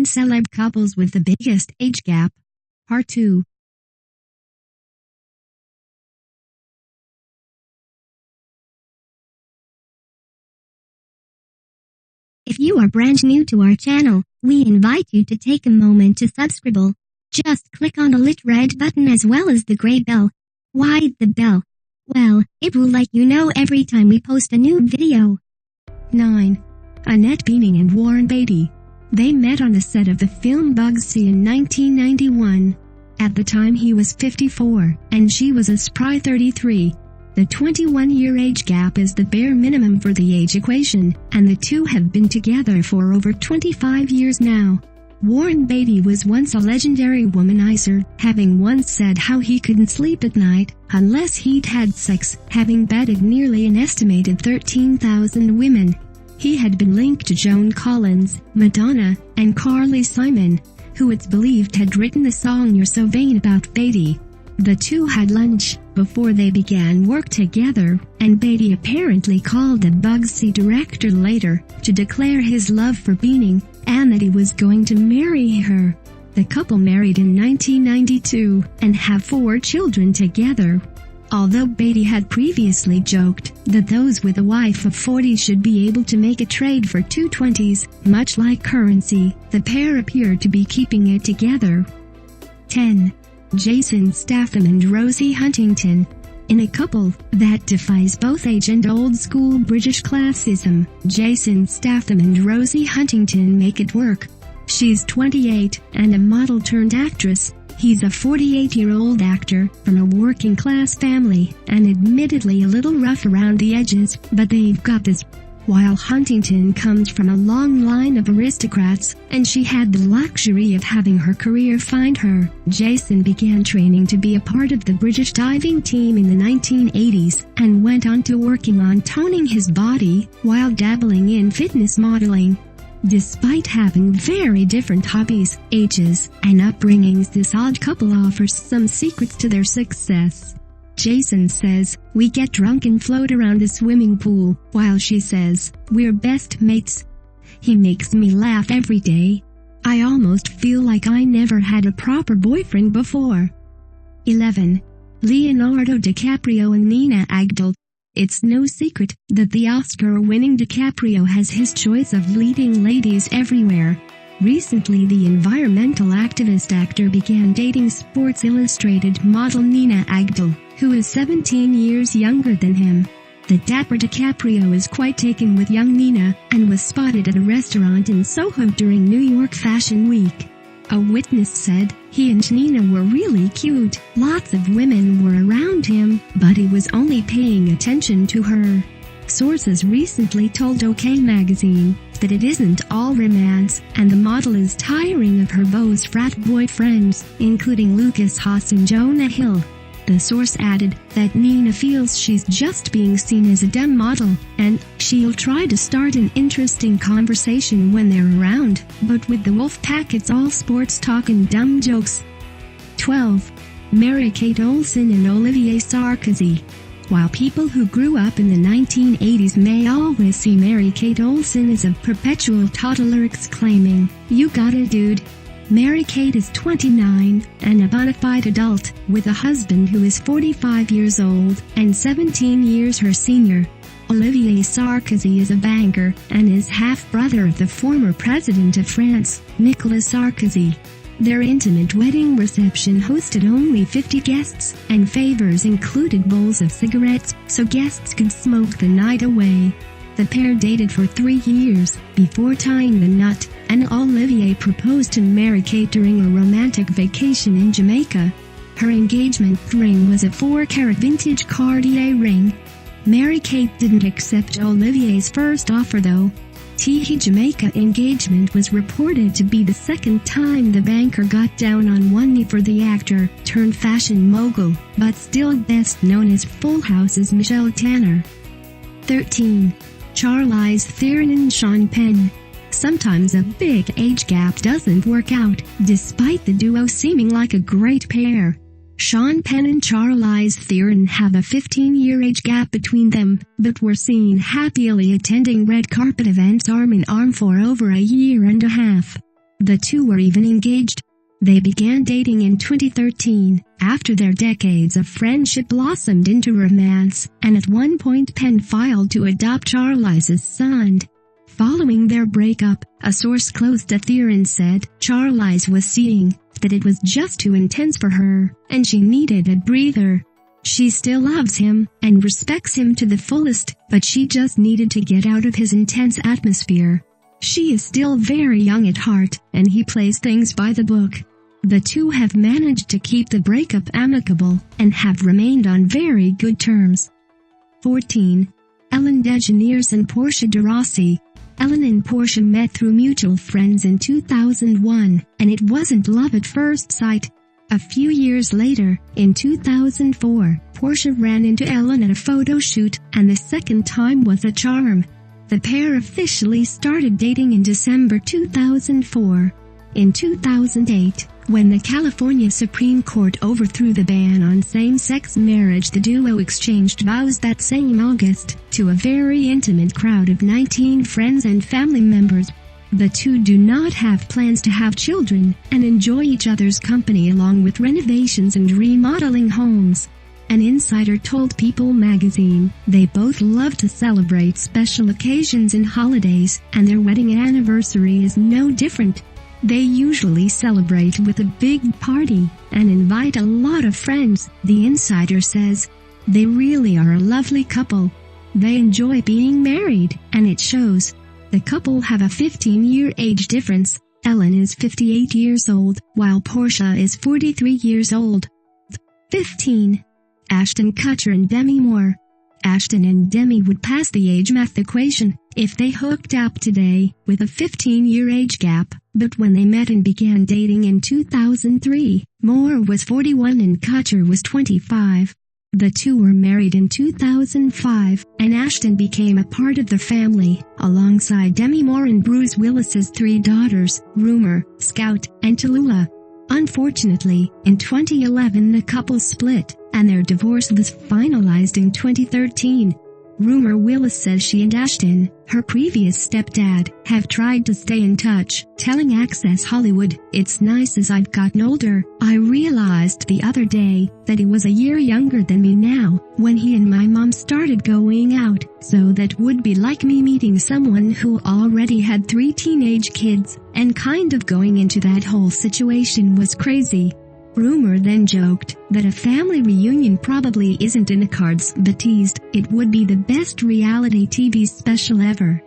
Celeb couples with the biggest age gap. Part 2. If you are brand new to our channel, we invite you to take a moment to subscribe. Just click on the lit red button as well as the gray bell. Why the bell? Well, it will let you know every time we post a new video. 9. Annette Bening and Warren Beatty. They met on the set of the film Bugsy in 1991. At the time he was 54, and she was a spry 33. The 21-year age gap is the bare minimum for the age equation, and the two have been together for over 25 years now. Warren Beatty was once a legendary womanizer, having once said how he couldn't sleep at night unless he'd had sex, having bedded nearly an estimated 13,000 women. He had been linked to Joan Collins, Madonna, and Carly Simon, who it's believed had written the song You're So Vain about Beatty. The two had lunch before they began work together, and Beatty apparently called the Bugsy director later to declare his love for Bening, and that he was going to marry her. The couple married in 1992, and have 4 children together. Although Beatty had previously joked that those with a wife of 40 should be able to make a trade for 2 20s, much like currency, the pair appeared to be keeping it together. 10. Jason Statham and Rosie Huntington. In a couple that defies both age and old-school British classism, Jason Statham and Rosie Huntington make it work. She's 28 and a model-turned-actress. He's a 48-year-old actor from a working-class family, and admittedly a little rough around the edges, but they've got this. While Huntington comes from a long line of aristocrats, and she had the luxury of having her career find her, Jason began training to be a part of the British diving team in the 1980s, and went on to working on toning his body, while dabbling in fitness modeling. Despite having very different hobbies, ages, and upbringings, this odd couple offers some secrets to their success. Jason says, "We get drunk and float around the swimming pool," while she says, "We're best mates. He makes me laugh every day. I almost feel like I never had a proper boyfriend before." 11. Leonardo DiCaprio and Nina Agdal. It's no secret that the Oscar-winning DiCaprio has his choice of leading ladies everywhere. Recently, the environmental activist actor began dating Sports Illustrated model Nina Agdal, who is 17 years younger than him. The dapper DiCaprio is quite taken with young Nina, and was spotted at a restaurant in Soho during New York Fashion Week. A witness said, "He and Nina were really cute. Lots of women were around him, but he was only paying attention to her." Sources recently told OK Magazine that it isn't all romance, and the model is tiring of her beau's frat boyfriends, including Lucas Haas and Jonah Hill. The source added that Nina feels she's just being seen as a dumb model, and she'll try to start an interesting conversation when they're around, but with the wolf pack it's all sports talk and dumb jokes. 12. Mary-Kate Olsen and Olivier Sarkozy. While people who grew up in the 1980s may always see Mary-Kate Olsen as a perpetual toddler exclaiming, "You got it, dude." Mary-Kate is 29, and a bona fide adult, with a husband who is 45 years old, and 17 years her senior. Olivier Sarkozy is a banker, and is half-brother of the former president of France, Nicolas Sarkozy. Their intimate wedding reception hosted only 50 guests, and favors included bowls of cigarettes, so guests could smoke the night away. The pair dated for 3 years, before tying the knot, and Olivier proposed to Mary-Kate during a romantic vacation in Jamaica. Her engagement ring was a 4-carat vintage Cartier ring. Mary-Kate didn't accept Olivier's first offer though. The Jamaica engagement was reported to be the second time the banker got down on one knee for the actor-turned-fashion mogul, but still best known as Full House's Michelle Tanner. 13. Charlize Theron and Sean Penn. Sometimes a big age gap doesn't work out, despite the duo seeming like a great pair. Sean Penn and Charlize Theron have a 15-year age gap between them, but were seen happily attending red carpet events arm in arm for over a year and a half. The two were even engaged. They began dating in 2013, after their decades of friendship blossomed into romance, and at one point Penn filed to adopt Charlize's son. Following their breakup, a source close to Theron said Charlize was seeing that it was just too intense for her, and she needed a breather. She still loves him, and respects him to the fullest, but she just needed to get out of his intense atmosphere. She is still very young at heart, and he plays things by the book. The two have managed to keep the breakup amicable, and have remained on very good terms. 14. Ellen DeGeneres and Portia de Rossi. Ellen and Portia met through mutual friends in 2001, and it wasn't love at first sight. A few years later, in 2004, Portia ran into Ellen at a photo shoot, and the second time was a charm. The pair officially started dating in December 2004. In 2008, when the California Supreme Court overthrew the ban on same-sex marriage, the duo exchanged vows that same August, to a very intimate crowd of 19 friends and family members. The two do not have plans to have children, and enjoy each other's company along with renovations and remodeling homes. An insider told People magazine they both love to celebrate special occasions and holidays, and their wedding anniversary is no different. They usually celebrate with a big party, and invite a lot of friends, the insider says. They really are a lovely couple. They enjoy being married, and it shows. The couple have a 15-year age difference. Ellen is 58 years old, while Portia is 43 years old. 15. Ashton Kutcher and Demi Moore. Ashton and Demi would pass the age math equation if they hooked up today, with a 15-year age gap, but when they met and began dating in 2003, Moore was 41 and Kutcher was 25. The two were married in 2005, and Ashton became a part of the family, alongside Demi Moore and Bruce Willis's three daughters, Rumor, Scout, and Tallulah. Unfortunately, in 2011 the couple split, and their divorce was finalized in 2013. Rumor Willis says she and Ashton, her previous stepdad, have tried to stay in touch, telling Access Hollywood, "It's nice as I've gotten older. I realized the other day that he was a year younger than me now, when he and my mom started going out, so that would be like me meeting someone who already had 3 teenage kids, and kind of going into that whole situation was crazy." Rumor then joked that a family reunion probably isn't in the cards, but teased it would be the best reality TV special ever.